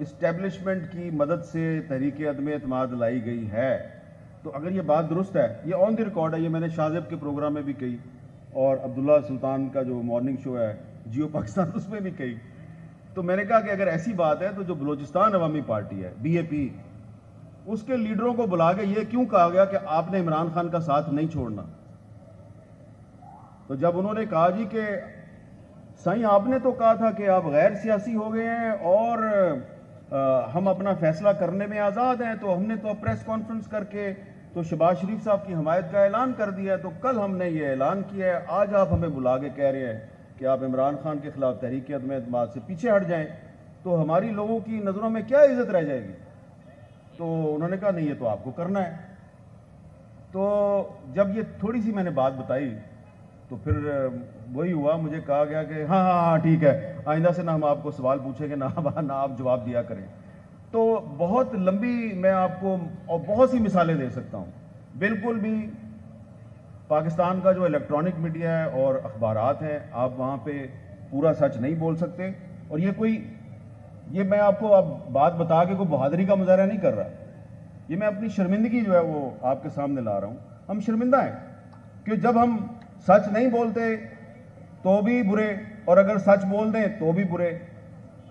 Establishment کی مدد سے تحریک عدم اعتماد لائی گئی ہے، تو اگر یہ بات درست ہے، یہ آن دی ریکارڈ ہے، یہ میں نے شاہ زیب کے پروگرام میں بھی کہی اور عبداللہ سلطان کا جو مارننگ شو ہے جیو پاکستان اس میں بھی کہی، تو میں نے کہا کہ اگر ایسی بات ہے تو جو بلوچستان عوامی پارٹی ہے BAP، اس کے لیڈروں کو بلا کے یہ کیوں کہا گیا کہ آپ نے عمران خان کا ساتھ نہیں چھوڑنا؟ تو جب انہوں نے کہا جی کہ سائیں آپ نے تو کہا تھا کہ آپ غیر سیاسی ہو گئے ہیں اور ہم اپنا فیصلہ کرنے میں آزاد ہیں، تو ہم نے تو پریس کانفرنس کر کے تو شہباز شریف صاحب کی حمایت کا اعلان کر دیا ہے، تو کل ہم نے یہ اعلان کیا ہے، آج آپ ہمیں بلا کے کہہ رہے ہیں کہ آپ عمران خان کے خلاف تحریک عدم اعتماد سے پیچھے ہٹ جائیں، تو ہماری لوگوں کی نظروں میں کیا عزت رہ جائے گی؟ تو انہوں نے کہا نہیں یہ تو آپ کو کرنا ہے۔ تو جب یہ تھوڑی سی میں نے بات بتائی تو پھر وہی ہوا، مجھے کہا گیا کہ ہاں ٹھیک ہے، آئندہ سے نہ ہم آپ کو سوال پوچھیں گے نہ آپ جواب دیا کریں۔ تو بہت لمبی میں آپ کو اور بہت سی مثالیں دے سکتا ہوں۔ بالکل بھی پاکستان کا جو الیکٹرانک میڈیا ہے اور اخبارات ہیں، آپ وہاں پہ پورا سچ نہیں بول سکتے، اور یہ میں آپ کو اب بات بتا کے کوئی بہادری کا مظاہرہ نہیں کر رہا، یہ میں اپنی شرمندگی جو ہے وہ آپ کے سامنے لا رہا ہوں۔ ہم شرمندہ ہیں کہ جب ہم سچ نہیں بولتے تو بھی برے، اور اگر سچ بول دیں تو بھی برے،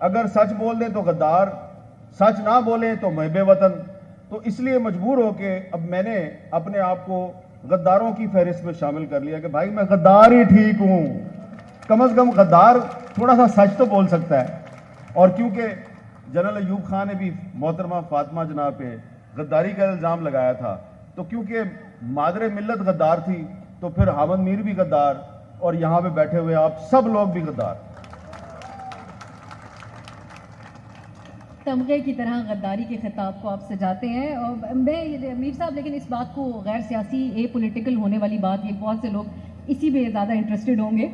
اگر سچ بول دیں تو غدار، سچ نہ بولیں تو محب وطن۔ تو اس لیے مجبور ہو کے اب میں نے اپنے آپ کو غداروں کی فہرست میں شامل کر لیا کہ بھائی میں غدار ہی ٹھیک ہوں، کم از کم غدار تھوڑا سا سچ تو بول سکتا ہے۔ اور کیونکہ جنرل ایوب خان نے بھی محترمہ فاطمہ جناب پہ غداری کا الزام لگایا تھا، تو کیونکہ مادر ملت غدار تھی تو پھر حامد میر بھی غدار، اور یہاں پہ بیٹھے ہوئے آپ سب لوگ بھی غدار۔ تمغے کی طرح غداری کے خطاب کو آپ سجاتے ہیں، اور میں میر صاحب لیکن اس بات کو غیر سیاسی پولیٹیکل ہونے والی بات، یہ بہت سے لوگ اسی میں زیادہ انٹرسٹڈ ہوں گے۔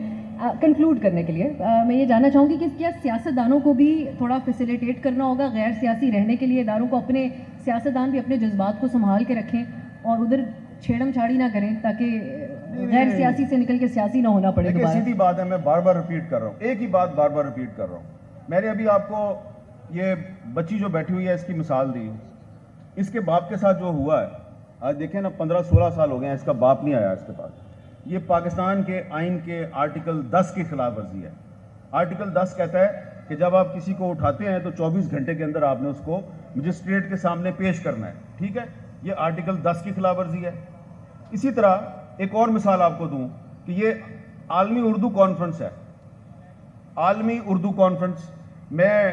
کنکلوڈ کرنے کے لیے میں یہ جاننا چاہوں گی کہ کیا سیاستدانوں کو بھی تھوڑا فیسیلیٹیٹ کرنا ہوگا غیر سیاسی رہنے کے لیے، اداروں کو اپنے سیاستدان بھی اپنے جذبات کو سنبھال کے رکھیں اور ادھر چھیڑم چھاڑی نہ کریں تاکہ غیر سیاسی سے نکل کے سیاسی نہ ہونا پڑے؟ سیدھی بات ہے، میں بار بار ریپیٹ کر رہا ہوں، ایک ہی بات بار بار ریپیٹ کر رہا ہوں۔ میں نے ابھی آپ کو یہ بچی جو بیٹھی ہوئی ہے اس کی مثال دی، اس کے باپ کے ساتھ جو ہوا ہے، آج دیکھیں نا 15-16 سال ہو گئے ہیں، اس کا باپ نہیں آیا اس کے پاس۔ یہ پاکستان کے آئین کے آرٹیکل 10 کی خلاف ورزی ہے۔ آرٹیکل 10 کہتا ہے کہ جب آپ کسی کو اٹھاتے ہیں تو 24 گھنٹے کے اندر آپ نے اس کو مجسٹریٹ کے سامنے پیش کرنا ہے، ٹھیک ہے؟ یہ آرٹیکل 10 کی خلاف ورزی ہے۔ اسی طرح ایک اور مثال آپ کو دوں کہ یہ عالمی اردو کانفرنس ہے، عالمی اردو کانفرنس۔ میں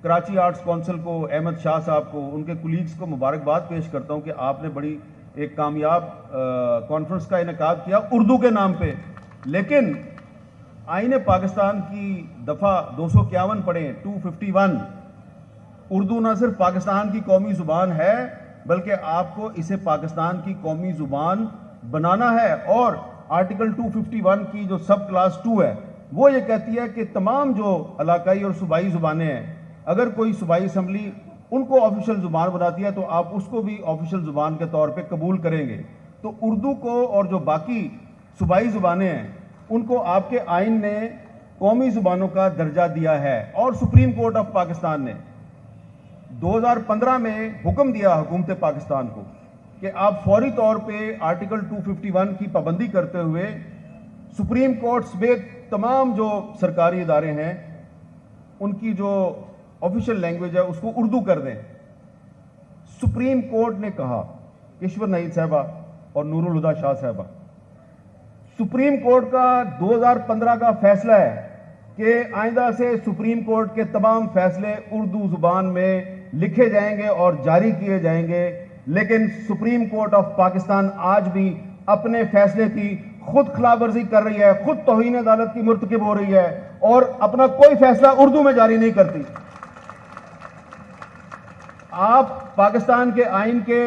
کراچی آرٹس کونسل کو، احمد شاہ صاحب کو، ان کے کولیگز کو مبارکباد پیش کرتا ہوں کہ آپ نے بڑی ایک کامیاب کانفرنس کا انعقاد کیا اردو کے نام پہ، لیکن آئین پاکستان کی دفعہ 251 پڑھیں، 251، اردو نہ صرف پاکستان کی قومی زبان ہے بلکہ آپ کو اسے پاکستان کی قومی زبان بنانا ہے۔ اور آرٹیکل 251 کی جو سب کلاس 2 ہے وہ یہ کہتی ہے کہ تمام جو علاقائی اور صوبائی زبانیں ہیں، اگر کوئی صوبائی اسمبلی ان کو آفیشل زبان بناتی ہے تو آپ اس کو بھی آفیشل زبان کے طور پہ قبول کریں گے۔ تو اردو کو اور جو باقی صوبائی زبانیں ہیں ان کو آپ کے آئین نے قومی زبانوں کا درجہ دیا ہے، اور سپریم کورٹ آف پاکستان نے 2015 میں حکم دیا حکومت پاکستان کو کہ آپ فوری طور پہ آرٹیکل 251 کی پابندی کرتے ہوئے سپریم کورٹ سمیت تمام جو سرکاری ادارے ہیں ان کی جو آفیشل لینگویج ہے اس کو اردو کر دیں۔ سپریم کورٹ نے کہا، کشور نعید صاحبہ اور نور الہدیٰ شاہ صاحبہ، سپریم کورٹ کا 2015 کا فیصلہ ہے کہ آئندہ سے سپریم کورٹ کے تمام فیصلے اردو زبان میں لکھے جائیں گے اور جاری کیے جائیں گے، لیکن سپریم کورٹ آف پاکستان آج بھی اپنے فیصلے کی خود خلاف ورزی کر رہی ہے، خود توہین عدالت کی مرتکب ہو رہی ہے اور اپنا کوئی فیصلہ اردو میں جاری نہیں کرتی۔ آپ پاکستان کے آئین کے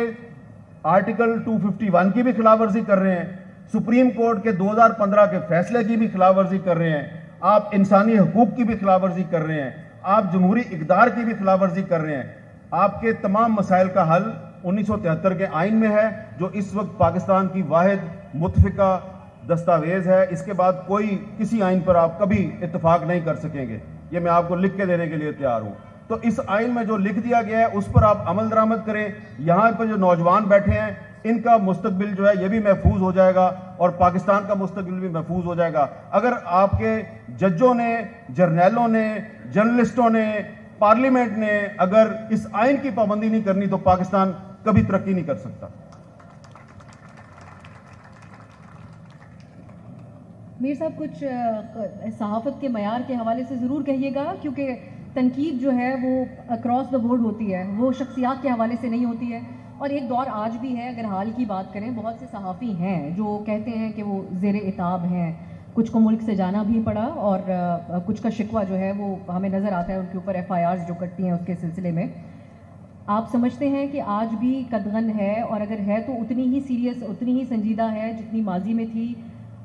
آرٹیکل 251 کی بھی خلاف ورزی کر رہے ہیں، سپریم کورٹ کے 2015 کے فیصلے کی بھی خلاف ورزی کر رہے ہیں، آپ انسانی حقوق کی بھی خلاف ورزی کر رہے ہیں، آپ جمہوری اقدار کی بھی خلاف ورزی کر رہے ہیں۔ آپ کے تمام مسائل کا حل 1973 کے آئین میں ہے جو اس وقت پاکستان کی واحد متفقہ دستاویز ہے۔ اس کے بعد کوئی کسی آئین پر آپ کبھی اتفاق نہیں کر سکیں گے، یہ میں آپ کو لکھ کے دینے کے لیے تیار ہوں۔ تو اس آئین میں جو لکھ دیا گیا ہے اس پر آپ عمل درآمد کریں. یہاں پر جو نوجوان بیٹھے ہیں ان کا مستقبل جو ہے یہ بھی محفوظ ہو جائے گا اور پاکستان کا مستقبل بھی محفوظ ہو جائے گا. اگر آپ کے ججوں نے, جرنیلوں نے, جرنلسٹوں نے, پارلیمنٹ نے اگر اس آئین کی پابندی نہیں کرنی تو پاکستان کبھی ترقی نہیں کر سکتا. میر صاحب کچھ صحافت کے معیار کے حوالے سے ضرور کہیے گا, کیونکہ تنقید جو ہے وہ اکراس دا بورڈ ہوتی ہے, وہ شخصیات کے حوالے سے نہیں ہوتی ہے. اور ایک دور آج بھی ہے, اگر حال کی بات کریں, بہت سے صحافی ہیں جو کہتے ہیں کہ وہ زیر عتاب ہیں, کچھ کو ملک سے جانا بھی پڑا اور کچھ کا شکوہ جو ہے وہ ہمیں نظر آتا ہے ان کے اوپر FIRs جو کٹتی ہیں اس کے سلسلے میں. آپ سمجھتے ہیں کہ آج بھی قدغن ہے, اور اگر ہے تو اتنی ہی سیریس, اتنی ہی سنجیدہ ہے جتنی ماضی میں تھی؟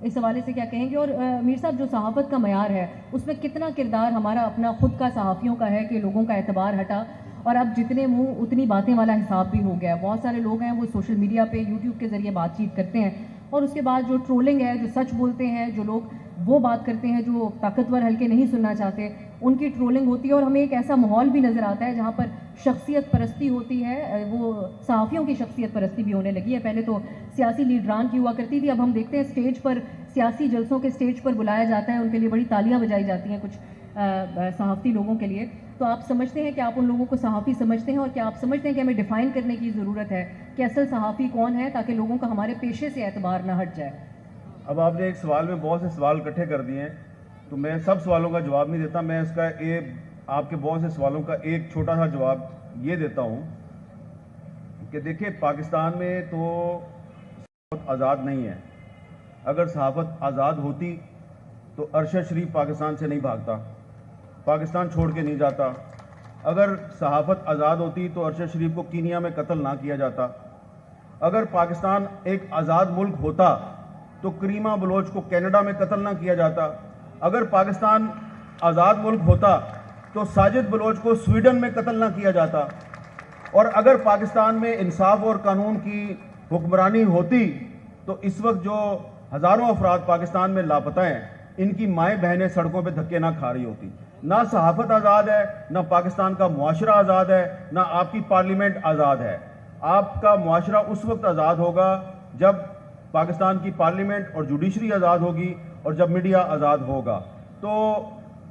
اس حوالے سے کیا کہیں گے؟ اور میر صاحب جو صحافت کا معیار ہے اس میں کتنا کردار ہمارا اپنا خود کا صحافیوں کا ہے کہ لوگوں کا اعتبار ہٹا اور اب جتنے منہ اتنی باتیں والا حساب بھی ہو گیا. بہت سارے لوگ ہیں وہ سوشل میڈیا پہ, یوٹیوب کے ذریعے بات چیت کرتے ہیں اور اس کے بعد جو ٹرولنگ ہے, جو سچ بولتے ہیں, جو لوگ وہ بات کرتے ہیں جو طاقتور حلقے نہیں سننا چاہتے, ان کی ٹرولنگ ہوتی ہے. اور ہمیں ایک ایسا ماحول بھی نظر آتا ہے جہاں پر شخصیت پرستی ہوتی ہے, وہ صحافیوں کی شخصیت پرستی بھی ہونے لگی ہے. پہلے تو سیاسی لیڈران کی ہوا کرتی تھی, اب ہم دیکھتے ہیں اسٹیج پر, سیاسی جلسوں کے اسٹیج پر بلایا جاتا ہے, ان کے لیے بڑی تالیاں بجائی جاتی ہیں کچھ صحافی لوگوں کے لیے. تو آپ سمجھتے ہیں کہ آپ ان لوگوں کو صحافی سمجھتے ہیں, اور کیا آپ سمجھتے ہیں کہ ہمیں ڈیفائن کرنے کی ضرورت ہے کہ اصل صحافی کون ہے, تاکہ لوگوں کا ہمارے پیشے سے اعتبار نہ ہٹ جائے؟ اب آپ نے ایک سوال میں بہت سے سوال اکٹھے کر دیے ہیں, تو میں سب سوالوں کا جواب نہیں دیتا. میں اس کا آپ کے بہت سے سوالوں کا ایک چھوٹا سا جواب یہ دیتا ہوں کہ دیکھیں, پاکستان میں تو صحافت آزاد نہیں ہے. اگر صحافت آزاد ہوتی تو ارشد شریف پاکستان سے نہیں بھاگتا, پاکستان چھوڑ کے نہیں جاتا. اگر صحافت آزاد ہوتی تو ارشد شریف کو کینیا میں قتل نہ کیا جاتا. اگر پاکستان ایک آزاد ملک ہوتا تو کریمہ بلوچ کو کینیڈا میں قتل نہ کیا جاتا. اگر پاکستان آزاد ملک ہوتا تو ساجد بلوچ کو سویڈن میں قتل نہ کیا جاتا. اور اگر پاکستان میں انصاف اور قانون کی حکمرانی ہوتی تو اس وقت جو ہزاروں افراد پاکستان میں لاپتہ ہیں, ان کی مائیں بہنیں سڑکوں پہ دھکے نہ کھا رہی ہوتی. نہ صحافت آزاد ہے, نہ پاکستان کا معاشرہ آزاد ہے, نہ آپ کی پارلیمنٹ آزاد ہے. آپ کا معاشرہ اس وقت آزاد ہوگا جب پاکستان کی پارلیمنٹ اور جوڈیشری آزاد ہوگی اور جب میڈیا آزاد ہوگا. تو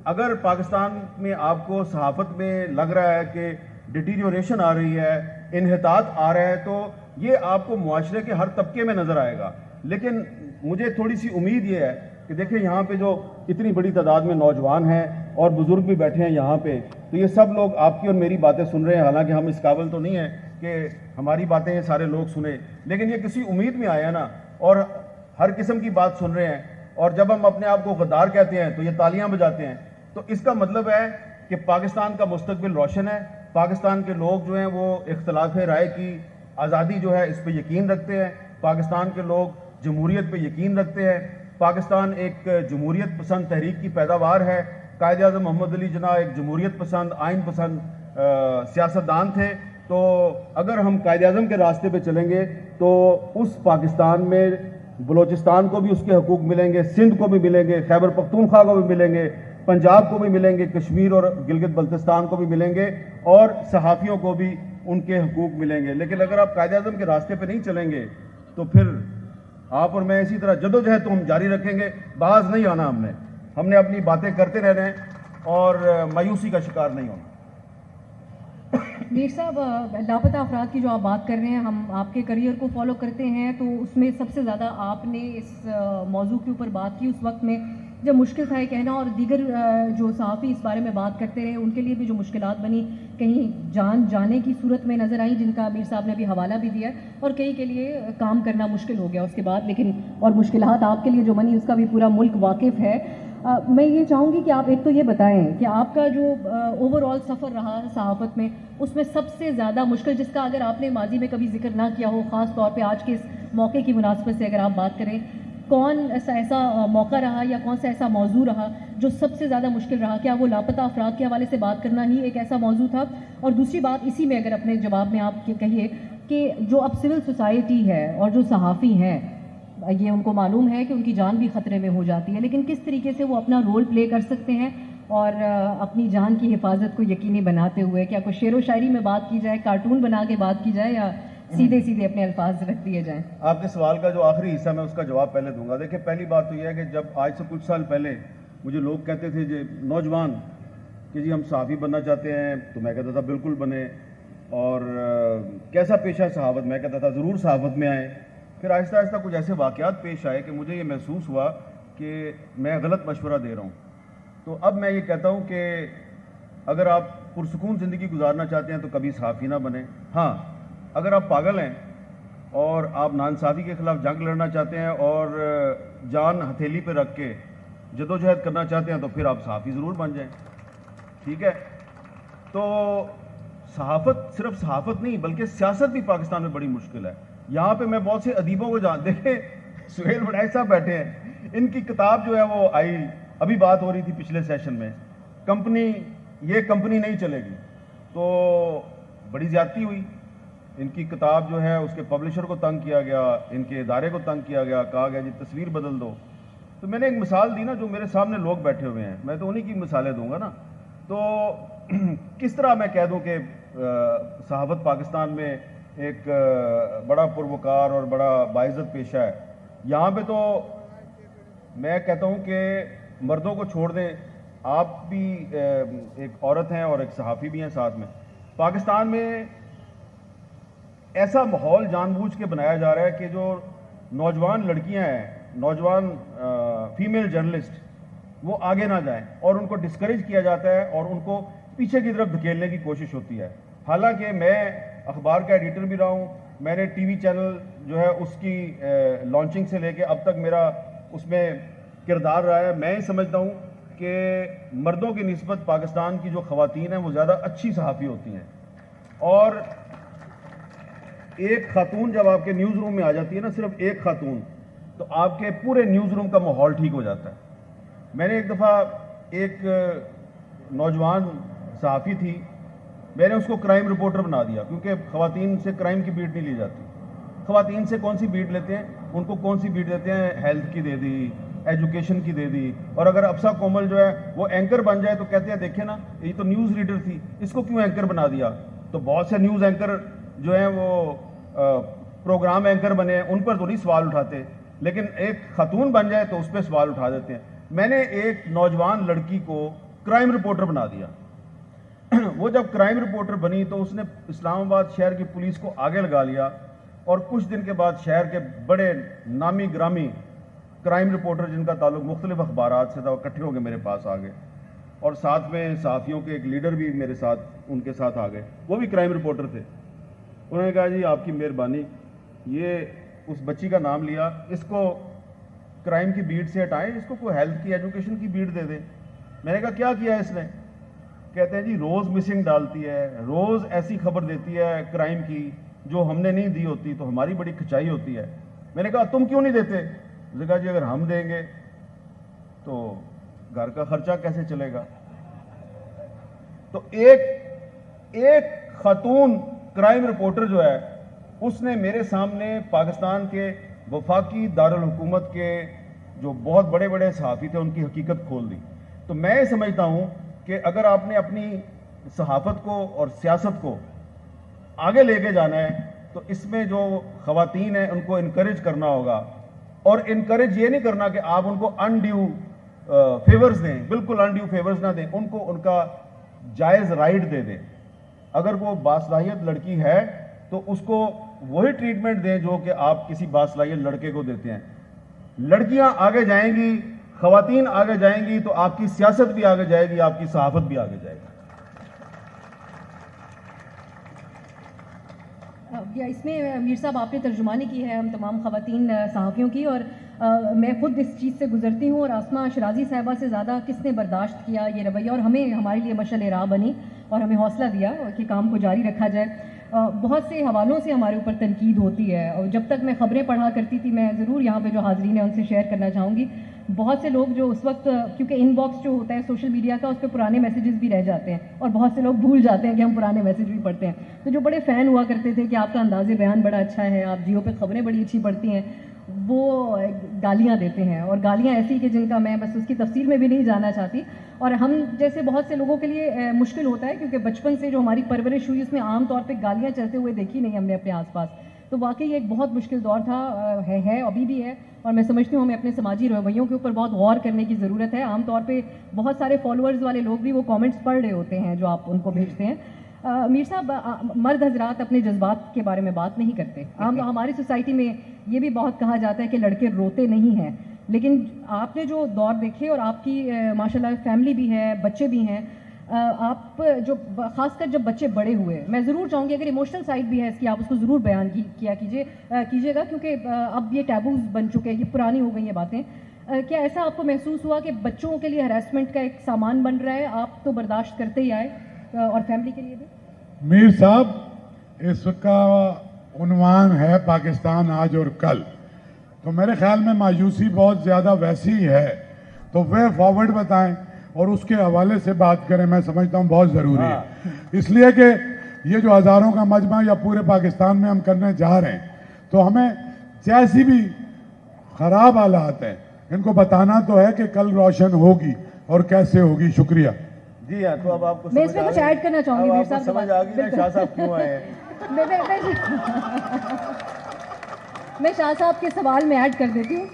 اگر پاکستان میں آپ کو صحافت میں لگ رہا ہے کہ ڈیٹیریوریشن آ رہی ہے, انحطاط آ رہا ہے, تو یہ آپ کو معاشرے کے ہر طبقے میں نظر آئے گا. لیکن مجھے تھوڑی سی امید یہ ہے کہ دیکھیں, یہاں پہ جو اتنی بڑی تعداد میں نوجوان ہیں اور بزرگ بھی بیٹھے ہیں یہاں پہ, تو یہ سب لوگ آپ کی اور میری باتیں سن رہے ہیں. حالانکہ ہم اس قابل تو نہیں ہیں کہ ہماری باتیں یہ سارے لوگ سنیں, لیکن یہ کسی امید میں آیا نا, اور ہر قسم کی بات سن رہے ہیں. اور جب ہم اپنے آپ کو غدار کہتے ہیں تو یہ تالیاں بجاتے ہیں. تو اس کا مطلب ہے کہ پاکستان کا مستقبل روشن ہے. پاکستان کے لوگ جو ہیں وہ اختلاف رائے کی آزادی جو ہے اس پہ یقین رکھتے ہیں. پاکستان کے لوگ جمہوریت پہ یقین رکھتے ہیں. پاکستان ایک جمہوریت پسند تحریک کی پیداوار ہے. قائد اعظم محمد علی جناح ایک جمہوریت پسند, آئین پسند سیاستدان تھے. تو اگر ہم قائد اعظم کے راستے پہ چلیں گے تو اس پاکستان میں بلوچستان کو بھی اس کے حقوق ملیں گے, سندھ کو بھی ملیں گے, خیبر پختونخوا کو بھی ملیں گے, پنجاب کو بھی ملیں گے, کشمیر اور گلگت بلتستان کو بھی ملیں گے, اور صحافیوں کو بھی ان کے حقوق ملیں گے. لیکن اگر آپ قائد اعظم کے راستے پہ نہیں چلیں گے تو پھر آپ اور میں اسی طرح جدوجہد تو ہم جاری رکھیں گے, باز نہیں آنا. ہم نے اپنی باتیں کرتے رہنا ہے اور مایوسی کا شکار نہیں ہونا. میر صاحب, لاپتہ افراد کی جو آپ بات کر رہے ہیں, ہم آپ کے کریئر کو فالو کرتے ہیں, تو اس میں سب سے زیادہ آپ نے اس موضوع کے اوپر بات کی اس وقت میں جب مشکل تھا یہ کہنا, اور دیگر جو صحافی اس بارے میں بات کرتے رہے ان کے لیے بھی جو مشکلات بنی, کہیں جان جانے کی صورت میں نظر آئیں جن کا میر صاحب نے ابھی حوالہ بھی دیا, اور کئی کے لیے کام کرنا مشکل ہو گیا اس کے بعد. لیکن اور مشکلات آپ کے لیے جو بنی اس کا بھی پورا ملک واقف ہے. میں یہ چاہوں گی کہ آپ ایک تو یہ بتائیں کہ آپ کا جو اوور آل سفر رہا صحافت میں, اس میں سب سے زیادہ مشکل, جس کا اگر آپ نے ماضی میں کبھی ذکر نہ کیا ہو, خاص طور پہ آج کے اس موقع کی مناسبت سے اگر آپ بات کریں, کون ایسا موقع رہا یا کون سا ایسا موضوع رہا جو سب سے زیادہ مشکل رہا؟ کیا وہ لاپتہ افراد کے حوالے سے بات کرنا ہی ایک ایسا موضوع تھا؟ اور دوسری بات اسی میں اگر اپنے جواب میں آپ کہیے کہ جو اب سول سوسائٹی ہے اور جو صحافی ہیں, یہ ان کو معلوم ہے کہ ان کی جان بھی خطرے میں ہو جاتی ہے, لیکن کس طریقے سے وہ اپنا رول پلے کر سکتے ہیں اور اپنی جان کی حفاظت کو یقینی بناتے ہوئے کیا کوئی شعر و شاعری میں بات کی جائے, کارٹون بنا کے بات کی جائے, یا سیدھے سیدھے اپنے الفاظ رکھ دیے جائیں؟ آپ کے سوال کا جو آخری حصہ میں اس کا جواب پہلے دوں گا. دیکھیں پہلی بات تو یہ ہے کہ جب آج سے کچھ سال پہلے مجھے لوگ کہتے تھے جی نوجوان کہ جی ہم صحافی بننا چاہتے ہیں, تو میں کہتا تھا بالکل بنے. اور کیسا پیشہ ہے صحافت, میں کہتا تھا ضرور صحافت میں آئیں. پھر آہستہ آہستہ کچھ ایسے واقعات پیش آئے کہ مجھے یہ محسوس ہوا کہ میں غلط مشورہ دے رہا ہوں. تو اب میں یہ کہتا ہوں کہ اگر آپ پرسکون زندگی گزارنا چاہتے ہیں تو کبھی صحافی نہ بنیں. ہاں اگر آپ پاگل ہیں اور آپ ناانصافی کے خلاف جنگ لڑنا چاہتے ہیں اور جان ہتھیلی پہ رکھ کے جدوجہد کرنا چاہتے ہیں تو پھر آپ صحافی ضرور بن جائیں. ٹھیک ہے, تو صحافت صرف صحافت نہیں بلکہ سیاست بھی پاکستان میں بڑی مشکل ہے. یہاں پہ میں بہت سے ادیبوں کو دیکھیں, سہیل بڑائی صاحب بیٹھے ہیں, ان کی کتاب جو ہے وہ آئی, ابھی بات ہو رہی تھی پچھلے سیشن میں, یہ کمپنی نہیں چلے گی, تو بڑی زیادتی ہوئی. ان کی کتاب جو ہے اس کے پبلشر کو تنگ کیا گیا, ان کے ادارے کو تنگ کیا گیا, کہا گیا جی تصویر بدل دو. تو میں نے ایک مثال دی نا, جو میرے سامنے لوگ بیٹھے ہوئے ہیں, میں تو انہی کی مثالیں دوں گا نا. تو کس طرح میں کہہ دوں کہ صحافت پاکستان میں ایک بڑا پروکار اور بڑا باعزت پیشہ ہے. یہاں پہ تو میں کہتا ہوں کہ مردوں کو چھوڑ دیں, آپ بھی ایک عورت ہیں اور ایک صحافی بھی ہیں ساتھ میں. پاکستان میں ایسا ماحول جان بوجھ کے بنایا جا رہا ہے کہ جو نوجوان لڑکیاں ہیں, نوجوان فیمیل جرنلسٹ, وہ آگے نہ جائیں, اور ان کو ڈسکریج کیا جاتا ہے اور ان کو پیچھے کی طرف دھکیلنے کی کوشش ہوتی ہے. حالانکہ میں اخبار کا ایڈیٹر بھی رہا ہوں, میں نے ٹی وی چینل جو ہے اس کی لانچنگ سے لے کے اب تک میرا اس میں کردار رہا ہے. میں یہ سمجھتا ہوں کہ مردوں کی نسبت پاکستان کی جو خواتین ہیں وہ زیادہ اچھی صحافی ہوتی ہیں. اور ایک خاتون جب آپ کے نیوز روم میں آ جاتی ہے نا, صرف ایک خاتون, تو آپ کے پورے نیوز روم کا ماحول ٹھیک ہو جاتا ہے. میں نے ایک دفعہ ایک نوجوان صحافی تھی, میں نے اس کو کرائم رپورٹر بنا دیا, کیونکہ خواتین سے کرائم کی بیٹ نہیں لی جاتی. خواتین سے کون سی بیٹ لیتے ہیں, ان کو کون سی بیٹ دیتے ہیں, ہیلتھ کی دے دی, ایجوکیشن کی دے دی. اور اگر افسا کومل جو ہے وہ اینکر بن جائے تو کہتے ہیں دیکھیں نا یہ تو نیوز ریڈر تھی, اس کو کیوں اینکر بنا دیا. تو بہت سے نیوز اینکر جو ہیں وہ پروگرام اینکر بنے, ان پر تو نہیں سوال اٹھاتے, لیکن ایک خاتون بن جائے تو اس پہ سوال اٹھا دیتے ہیں. میں نے ایک نوجوان لڑکی کو کرائم رپورٹر بنا دیا. وہ جب کرائم رپورٹر بنی تو اس نے اسلام آباد شہر کی پولیس کو آگے لگا لیا, اور کچھ دن کے بعد شہر کے بڑے نامی گرامی کرائم رپورٹر جن کا تعلق مختلف اخبارات سے تھا, وہ اکٹھے ہو کے میرے پاس آ گئے, اور ساتھ میں صحافیوں کے ایک لیڈر بھی میرے ساتھ ان کے ساتھ آ گئے, وہ بھی کرائم رپورٹر تھے. انہوں نے کہا جی آپ کی مہربانی, یہ اس بچی کا نام لیا, اس کو کرائم کی بیٹ سے ہٹائیں, اس کو کوئی ہیلتھ کی ایجوکیشن کی بیٹ دے دیں. میں نے کہا کیا کیا اس نے؟ کہتے ہیں جی روز مسنگ ڈالتی ہے, روز ایسی خبر دیتی ہے کرائم کی جو ہم نے نہیں دی ہوتی, تو ہماری بڑی کھچائی ہوتی ہے. میں نے کہا تم کیوں نہیں دیتے؟ اس نے کہا جی اگر ہم دیں گے تو گھر کا خرچہ کیسے چلے گا. تو ایک خاتون کرائم رپورٹر جو ہے اس نے میرے سامنے پاکستان کے وفاقی دارالحکومت کے جو بہت بڑے بڑے صحافی تھے ان کی حقیقت کھول دی. تو میں یہ سمجھتا ہوں کہ اگر آپ نے اپنی صحافت کو اور سیاست کو آگے لے کے جانا ہے تو اس میں جو خواتین ہیں ان کو انکریج کرنا ہوگا, اور انکریج یہ نہیں کرنا کہ آپ ان کو انڈیو فیورز دیں, بالکل انڈیو فیورز نہ دیں, ان کو ان کا جائز رائٹ دے دیں. اگر وہ باصلاحیت لڑکی ہے تو اس کو وہی ٹریٹمنٹ دیں جو کہ آپ کسی باصلاحیت لڑکے کو دیتے ہیں. لڑکیاں آگے جائیں گی, خواتین آگے جائیں گی, تو آپ کی سیاست بھی آگے جائے گی, آپ کی صحافت بھی آگے جائے گی. اس میں میر صاحب آپ نے ترجمانی کی ہے ہم تمام خواتین صحافیوں کی, اور میں خود اس چیز سے گزرتی ہوں, اور آسمہ شرازی صاحبہ سے زیادہ کس نے برداشت کیا یہ رویہ, اور ہمیں ہمارے لیے مشعل راہ بنی اور ہمیں حوصلہ دیا کہ کام کو جاری رکھا جائے. بہت سے حوالوں سے ہمارے اوپر تنقید ہوتی ہے, اور جب تک میں خبریں پڑھا کرتی تھی, میں ضرور یہاں پہ جو حاضرین ہیں ان سے شیئر کرنا چاہوں گی, بہت سے لوگ جو اس وقت, کیونکہ ان باکس جو ہوتا ہے سوشل میڈیا کا, اس پہ پرانے میسیجز بھی رہ جاتے ہیں, اور بہت سے لوگ بھول جاتے ہیں کہ ہم پرانے میسیج بھی پڑھتے ہیں. تو جو بڑے فین ہوا کرتے تھے کہ آپ کا انداز بیان بڑا اچھا ہے, آپ جیو پہ خبریں بڑی اچھی پڑھتی ہیں, وہ گالیاں دیتے ہیں، اور گالیاں ایسی کہ جن کا میں بس اس کی تفصیل میں بھی نہیں جانا چاہتی، اور ہم جیسے بہت سے لوگوں کے لیے مشکل ہوتا ہے کیونکہ بچپن سے جو ہماری پرورش ہوئی اس میں عام طور پہ گالیاں چلتے ہوئے دیکھی نہیں ہم نے اپنے آس پاس، تو واقعی ایک بہت مشکل دور تھا، ہے ابھی بھی ہے، اور میں سمجھتی ہوں ہمیں اپنے سماجی رویوں کے اوپر بہت غور کرنے کی ضرورت ہے۔ عام طور پہ بہت سارے فالوورز والے لوگ بھی وہ کامنٹس پڑھ رہے ہوتے ہیں جو آپ ان کو بھیجتے ہیں۔ میر صاحب، مرد حضرات اپنے جذبات کے بارے میں بات نہیں کرتے، ہماری سوسائٹی میں یہ بھی بہت کہا جاتا ہے کہ لڑکے روتے نہیں ہیں، لیکن آپ نے جو دور دیکھے اور آپ کی ماشاء اللہ فیملی بھی ہے، بچے بھی ہیں، آپ جو خاص کر جب بچے بڑے ہوئے، میں ضرور چاہوں گی اگر ایموشنل سائڈ بھی ہے اس کی آپ اس کو ضرور بیان کیجیے گا، کیونکہ اب یہ ٹیبوز بن چکے ہیں، یہ پرانی ہو گئی یہ باتیں۔ کیا ایسا آپ کو محسوس ہوا کہ بچوں کے لیے ہراسمنٹ کا ایک سامان بن رہا ہے، آپ تو برداشت کرتے ہی آئے، اور فیملی کے لیے بھی؟ میر صاحب، اس کا عنوان ہے پاکستان آج اور کل، تو میرے خیال میں مایوسی بہت زیادہ ویسی ہی ہے، تو وے فارورڈ بتائیں اور اس کے حوالے سے بات کریں، میں سمجھتا ہوں بہت ضروری ہے، اس لیے کہ یہ جو ہزاروں کا مجمع یا پورے پاکستان میں ہم کرنے جا رہے ہیں، تو ہمیں جیسی بھی خراب حالات ہیں ان کو بتانا تو ہے کہ کل روشن ہوگی اور کیسے ہوگی۔ شکریہ۔ جی ہاں، تو اب آپ کو میں اس میں کچھ ایڈ کرنا چاہوں گی، میر صاحب سمجھ آ گئی نا شاہ صاحب کیوں آئے ہیں؟ میں شاہ صاحب کے سوال میں ایڈ کر دیتی ہوں۔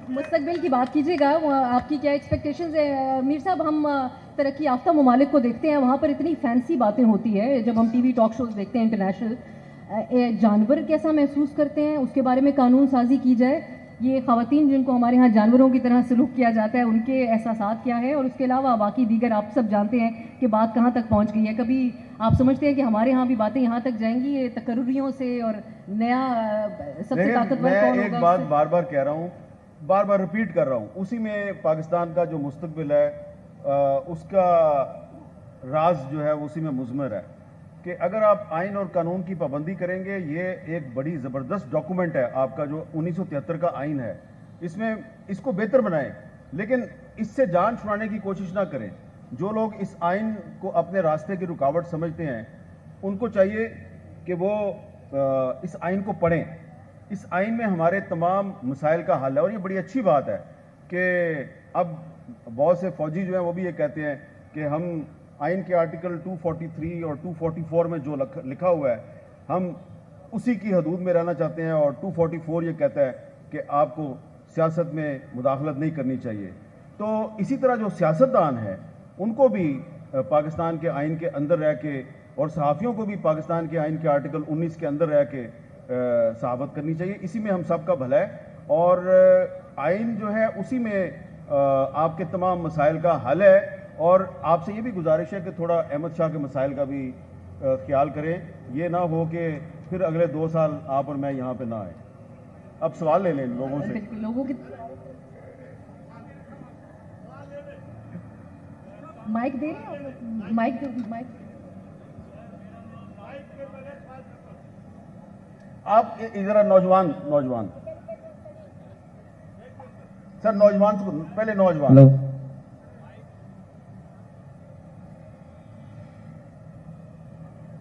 مستقبل کی بات کیجیے گا، آپ کی کیا ایکسپیکٹیشنز ہیں؟ میر صاحب، ہم ترقی یافتہ ممالک کو دیکھتے ہیں، وہاں پر اتنی فینسی باتیں ہوتی ہے، جب ہم ٹی وی ٹاک شوز دیکھتے ہیں انٹرنیشنل، جانور کیسا محسوس کرتے ہیں، اس کے بارے میں قانون سازی کی جائے، یہ خواتین جن کو ہمارے ہاں جانوروں کی طرح سلوک کیا جاتا ہے ان کے احساسات کیا ہے، اور اس کے علاوہ باقی دیگر آپ سب جانتے ہیں کہ بات کہاں تک پہنچ گئی ہے۔ کبھی آپ سمجھتے ہیں کہ ہمارے ہاں بھی باتیں یہاں تک جائیں گی، یہ تقرریوں سے، اور نیا سب سے طاقتور کون ہوگا؟ میں ایک بات بار بار کہہ رہا ہوں، بار بار ریپیٹ کر رہا ہوں، اسی میں پاکستان کا جو مستقبل ہے اس کا راز جو ہے اسی میں مضمر ہے کہ اگر آپ آئین اور قانون کی پابندی کریں گے، یہ ایک بڑی زبردست ڈاکومنٹ ہے آپ کا جو 1973 کا آئین ہے، اس میں اس کو بہتر بنائیں، لیکن اس سے جان چھڑانے کی کوشش نہ کریں۔ جو لوگ اس آئین کو اپنے راستے کی رکاوٹ سمجھتے ہیں ان کو چاہیے کہ وہ اس آئین کو پڑھیں۔ اس آئین میں ہمارے تمام مسائل کا حل ہے، اور یہ بڑی اچھی بات ہے کہ اب بہت سے فوجی جو ہیں وہ بھی یہ کہتے ہیں کہ ہم آئین کے آرٹیکل 243 اور 244 میں جو لکھا ہوا ہے ہم اسی کی حدود میں رہنا چاہتے ہیں، اور 244 یہ کہتا ہے کہ آپ کو سیاست میں مداخلت نہیں کرنی چاہیے۔ تو اسی طرح جو سیاستدان ہیں ان کو بھی پاکستان کے آئین کے اندر رہ کے، اور صحافیوں کو بھی پاکستان کے آئین کے آرٹیکل 19 کے اندر رہ کے صحافت کرنی چاہیے، اسی میں ہم سب کا بھلا ہے، اور آئین جو ہے اسی میں آپ کے تمام مسائل کا حل ہے۔ اور آپ سے یہ بھی گزارش ہے کہ تھوڑا احمد شاہ کے مسائل کا بھی خیال کریں، یہ نہ ہو کہ پھر اگلے 2 سال آپ اور میں یہاں پہ نہ آئیں۔ اب سوال لے لیں لوگوں سے۔ لوگوں کی مائک دے رہے ہیں، مائک آپ ذرا نوجوان سر، نوجوان سے پہلے نوجوان۔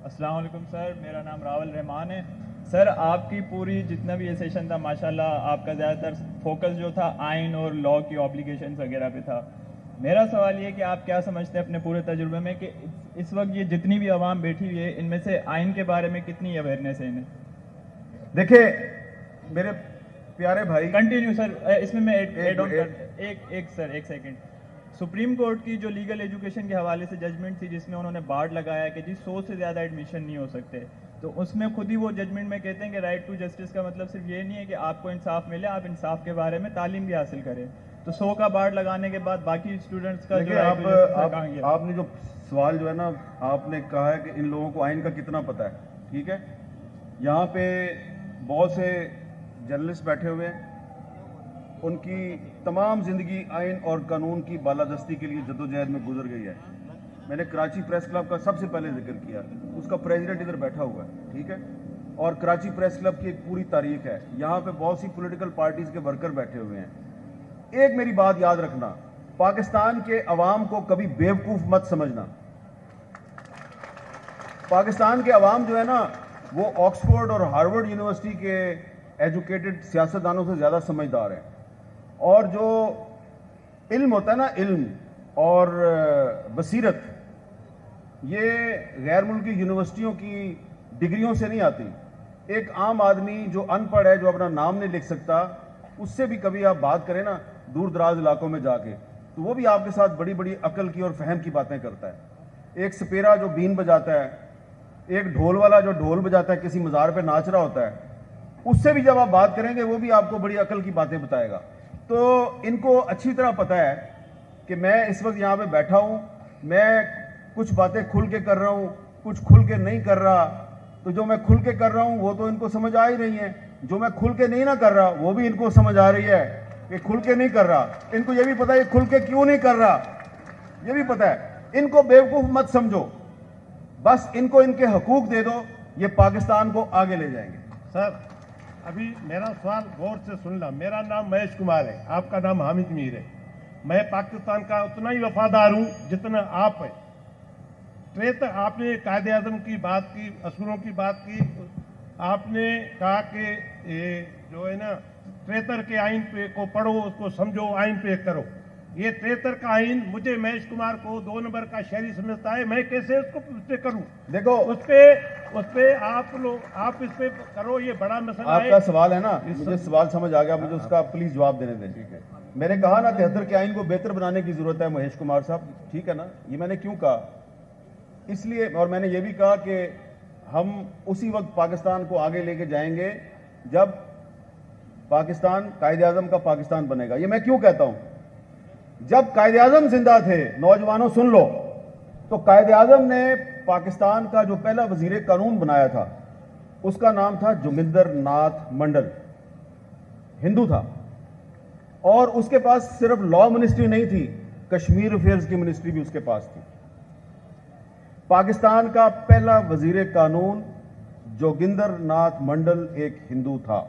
السلام علیکم سر، میرا نام راول رحمان ہے۔ سر، آپ کی پوری جتنا بھی یہ سیشن تھا ماشاءاللہ آپ کا زیادہ تر فوکس جو تھا آئین اور لا کی آبلیگیشنز وغیرہ پہ تھا۔ میرا سوال یہ کہ آپ کیا سمجھتے ہیں اپنے پورے تجربے میں کہ اس وقت یہ جتنی بھی عوام بیٹھی ہوئی ہے ان میں سے آئین کے بارے میں کتنی اویئرنیس ہے انہیں؟ دیکھیں میرے پیارے بھائی، کنٹینیو سر، اس میں ایڈ آن کر ایک سیکنڈ۔ سپریم کورٹ کی جو لیگل ایجوکیشن کے حوالے سے ججمنٹ تھی جس میں انہوں نے بارڈ لگایا کہ جی 100 سے زیادہ ایڈمیشن نہیں ہو سکتے، تو اس میں خود ہی وہ ججمنٹ میں کہتے ہیں کہ رائٹ ٹو جسٹس کا مطلب صرف یہ نہیں ہے کہ آپ کو انصاف ملے، آپ انصاف کے بارے میں تعلیم بھی حاصل کریں۔ تو 100 کا بارڈ لگانے کے بعد باقی اسٹوڈنٹس کا جو آپ نے جو سوال جو ہے نا، آپ نے کہا ہے کہ ان لوگوں کو آئین کا کتنا پتہ ہے، ٹھیک ہے، یہاں پہ بہت سے جرنلسٹ بیٹھے ہوئے ہیں، ان کی تمام زندگی آئین اور قانون کی بالادستی کے لیے جدوجہد میں گزر گئی ہے۔ میں نے کراچی پریس کلب کا سب سے پہلے ذکر کیا، اس کا پریزیڈنٹ ادھر بیٹھا ہوا ہے، ٹھیک ہے، اور کراچی پریس کلب کی ایک پوری تاریخ ہے، یہاں پہ بہت سی پولیٹیکل پارٹیز کے ورکر بیٹھے ہوئے ہیں۔ ایک میری بات یاد رکھنا، پاکستان کے عوام کو کبھی بیوقوف مت سمجھنا۔ پاکستان کے عوام جو ہے نا وہ آکسفورڈ اور ہارورڈ یونیورسٹی کے ایجوکیٹڈ سیاستدانوں سے زیادہ سمجھدار ہیں. اور جو علم ہوتا ہے نا، علم اور بصیرت، یہ غیر ملکی یونیورسٹیوں کی ڈگریوں سے نہیں آتی. ایک عام آدمی جو ان پڑھ ہے، جو اپنا نام نہیں لکھ سکتا، اس سے بھی کبھی آپ بات کریں نا دور دراز علاقوں میں جا کے، تو وہ بھی آپ کے ساتھ بڑی بڑی عقل کی اور فہم کی باتیں کرتا ہے. ایک سپیرا جو بین بجاتا ہے، ایک ڈھول والا جو ڈھول بجاتا ہے، کسی مزار پہ ناچ رہا ہوتا ہے، اس سے بھی جب آپ بات کریں گے وہ بھی آپ کو بڑی عقل کی باتیں بتائے گا. تو ان کو اچھی طرح پتہ ہے کہ میں اس وقت یہاں پہ بیٹھا ہوں، میں کچھ باتیں کھل کے کر رہا ہوں، کچھ کھل کے نہیں کر رہا. تو جو میں کھل کے کر رہا ہوں وہ تو ان کو سمجھ آ ہی رہی ہیں، جو میں کھل کے نہیں نہ کر رہا وہ بھی ان کو سمجھ آ رہی ہے کہ کھل کے نہیں کر رہا. ان کو یہ بھی پتہ ہے کھل کے کیوں نہیں کر رہا، یہ بھی پتہ ہے. ان کو بیوقوف مت سمجھو، بس ان کو ان کے حقوق دے دو، یہ پاکستان کو آگے لے جائیں گے. سر ابھی میرا سوال غور سے سن لا. میرا نام مہیش کمار ہے، آپ کا نام حامد میر ہے. میں پاکستان کا اتنا ہی وفادار ہوں جتنا آپ ہیں. آپ نے قائد اعظم کی بات کی، اصولوں کی بات کی. آپ نے کہا کہ یہ جو ہے نا 73 کے آئین پہ کو پڑھو، اس کو سمجھو، آئین پہ کرو. یہ 73 کا آئین مجھے مہیش کمار کو 2 نمبر کا شہری سمجھتا ہے. میں کیسے اس کو اس پہ کروں؟ دیکھو اس پہ آپ اس پہ کرو. یہ بڑا مسئلہ ہے. آپ کا سوال ہے نا، مجھے سوال سمجھ آ گیا، مجھے اس کا پلیز جواب دینے دیں. ٹھیک ہے، میں نے کہا نا 73 کے آئین کو بہتر بنانے کی ضرورت ہے مہیش کمار صاحب، ٹھیک ہے نا. یہ میں نے کیوں کہا، اس لیے، اور میں نے یہ بھی کہا کہ ہم اسی وقت پاکستان کو آگے لے کے جائیں گے جب پاکستان قائد اعظم کا پاکستان بنے گا. یہ میں کیوں کہتا ہوں، جب قائد اعظم زندہ تھے، نوجوانوں سن لو، تو قائد اعظم نے پاکستان کا جو پہلا وزیر قانون بنایا تھا اس کا نام تھا جوگندر ناتھ منڈل، ہندو تھا. اور اس کے پاس صرف لا منسٹری نہیں تھی، کشمیر افیئرز کی منسٹری بھی اس کے پاس تھی. پاکستان کا پہلا وزیر قانون جوگندر ناتھ منڈل ایک ہندو تھا.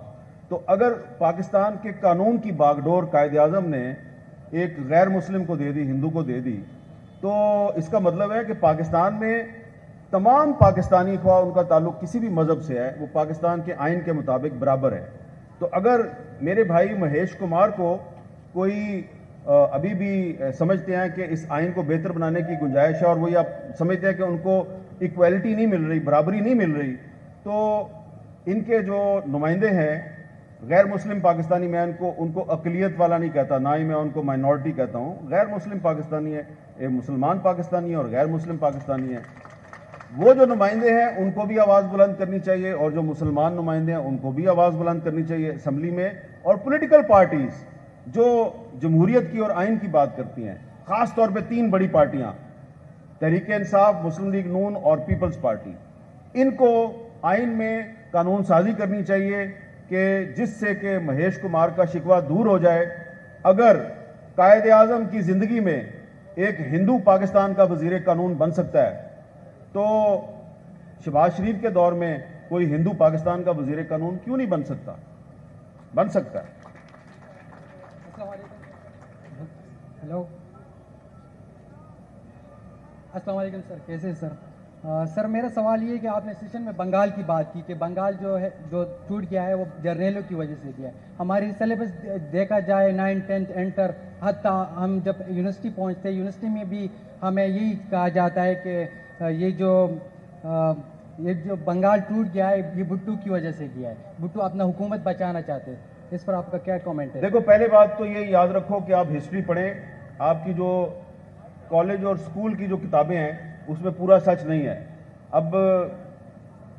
تو اگر پاکستان کے قانون کی باغڈور قائد اعظم نے ایک غیر مسلم کو دے دی، ہندو کو دے دی، تو اس کا مطلب ہے کہ پاکستان میں تمام پاکستانی، خواہ ان کا تعلق کسی بھی مذہب سے ہے، وہ پاکستان کے آئین کے مطابق برابر ہے. تو اگر میرے بھائی مہیش کمار کو کوئی ابھی بھی سمجھتے ہیں کہ اس آئین کو بہتر بنانے کی گنجائش ہے، اور وہ یہ سمجھتے ہیں کہ ان کو ایکویلٹی نہیں مل رہی، برابری نہیں مل رہی، تو ان کے جو نمائندے ہیں غیر مسلم پاکستانی، میں ان کو اقلیت والا نہیں کہتا، نہ ہی میں ان کو مائنورٹی کہتا ہوں. غیر مسلم پاکستانی ہے، ایک مسلمان پاکستانی ہے اور غیر مسلم پاکستانی ہے. وہ جو نمائندے ہیں ان کو بھی آواز بلند کرنی چاہیے، اور جو مسلمان نمائندے ہیں ان کو بھی آواز بلند کرنی چاہیے اسمبلی میں. اور پولیٹیکل پارٹیز جو جمہوریت کی اور آئین کی بات کرتی ہیں، خاص طور پہ 3 بڑی پارٹیاں، تحریک انصاف، مسلم لیگ نون اور پیپلز پارٹی، ان کو آئین میں قانون سازی کرنی چاہیے کہ جس سے کہ مہیش کمار کا شکوہ دور ہو جائے. اگر قائد اعظم کی زندگی میں ایک ہندو پاکستان کا وزیر قانون بن سکتا ہے تو شہباز شریف کے دور میں کوئی ہندو پاکستان کا وزیر قانون کیوں نہیں بن سکتا؟ بن سکتا ہے. ہیلو، السلام علیکم سر، کیسے ہیں سر؟ سر میرا سوال یہ ہے کہ آپ نے سیشن میں بنگال کی بات کی کہ بنگال جو ہے جو ٹوٹ گیا ہے وہ جرنیلوں کی وجہ سے گیا ہے. ہماری سلیبس دیکھا جائے 9th 10th انٹر، حتیٰ ہم جب یونیورسٹی پہنچتے ہیں یونیورسٹی میں بھی ہمیں یہی کہا جاتا ہے کہ یہ جو بنگال ٹوٹ گیا ہے یہ بھٹو کی وجہ سے گیا ہے. بھٹو اپنا حکومت بچانا چاہتے ہیں. اس پر آپ کا کیا کامنٹ ہے؟ دیکھو، پہلے بات تو یہ یاد رکھو کہ آپ ہسٹری پڑھیں. آپ کی جو کالج اور سکول کی جو کتابیں ہیں اس میں پورا سچ نہیں ہے. اب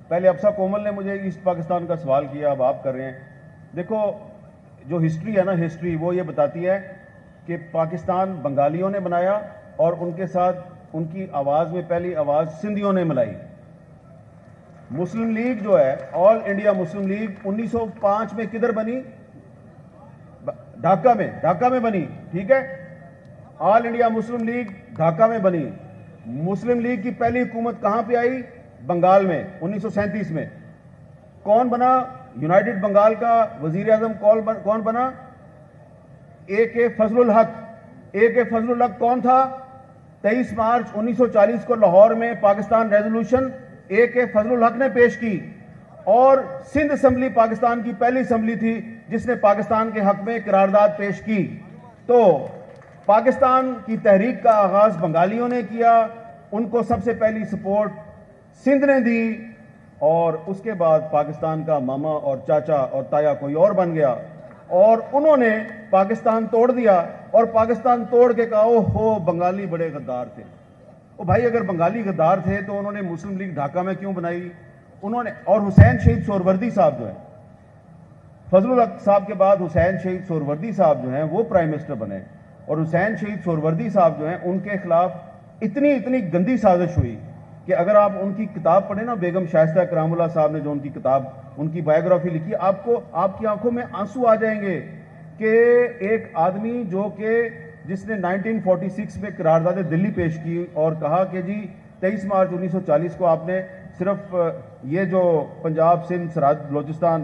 پہلے افسا کومل نے مجھے ایسٹ پاکستان کا سوال کیا، اب آپ کر رہے ہیں. دیکھو، جو ہسٹری ہے نا، ہسٹری وہ یہ بتاتی ہے کہ پاکستان بنگالیوں نے بنایا اور ان کے ساتھ ان کی آواز میں پہلی آواز سندھیوں نے ملائی. مسلم لیگ جو ہے، آل انڈیا مسلم لیگ 1905 میں کدھر بنی؟ ڈھاکہ میں بنی. ٹھیک ہے، آل انڈیا مسلم لیگ ڈھاکہ میں بنی. مسلم لیگ کی پہلی حکومت کہاں پہ آئی؟ بنگال میں 1937 میں. کون بنا یونائٹڈ بنگال کا وزیر اعظم؟ کون بنا؟ اے کے فضل الحق. اے کے فضل الحق کون تھا؟ 23 مارچ 1940 کو لاہور میں پاکستان ریزولوشن اے کے فضل الحق نے پیش کی. اور سندھ اسمبلی پاکستان کی پہلی اسمبلی تھی جس نے پاکستان کے حق میں قرارداد پیش کی. تو پاکستان کی تحریک کا آغاز بنگالیوں نے کیا, ان کو سب سے پہلی سپورٹ سندھ نے دی, اور اس کے بعد پاکستان کا ماما اور چاچا اور تایا کوئی اور بن گیا, اور انہوں نے پاکستان توڑ دیا, اور پاکستان توڑ کے کہا او ہو بنگالی بڑے غدار تھے. او بھائی اگر بنگالی غدار تھے تو انہوں نے مسلم لیگ ڈھاکہ میں کیوں بنائی؟ انہوں نے, اور حسین شہید سہروردی صاحب جو ہیں, فضل الحق صاحب کے بعد حسین شہید سہروردی صاحب جو ہیں وہ پرائم منسٹر بنے, اور حسین شہید سہروردی صاحب جو ہیں ان کے خلاف اتنی گندی سازش ہوئی کہ اگر آپ ان کی کتاب پڑھیں نا, بیگم شائستہ کرام اللہ صاحب نے جو ان کی کتاب, ان کی بایوگرافی لکھی, آپ کی آنکھوں میں آنسو آ جائیں گے کہ ایک آدمی جو کہ جس نے 1946 میں قرارداد دلی پیش کی اور کہا کہ جی 23 مارچ 1940 کو آپ نے صرف یہ جو پنجاب سندھ سرحد بلوچستان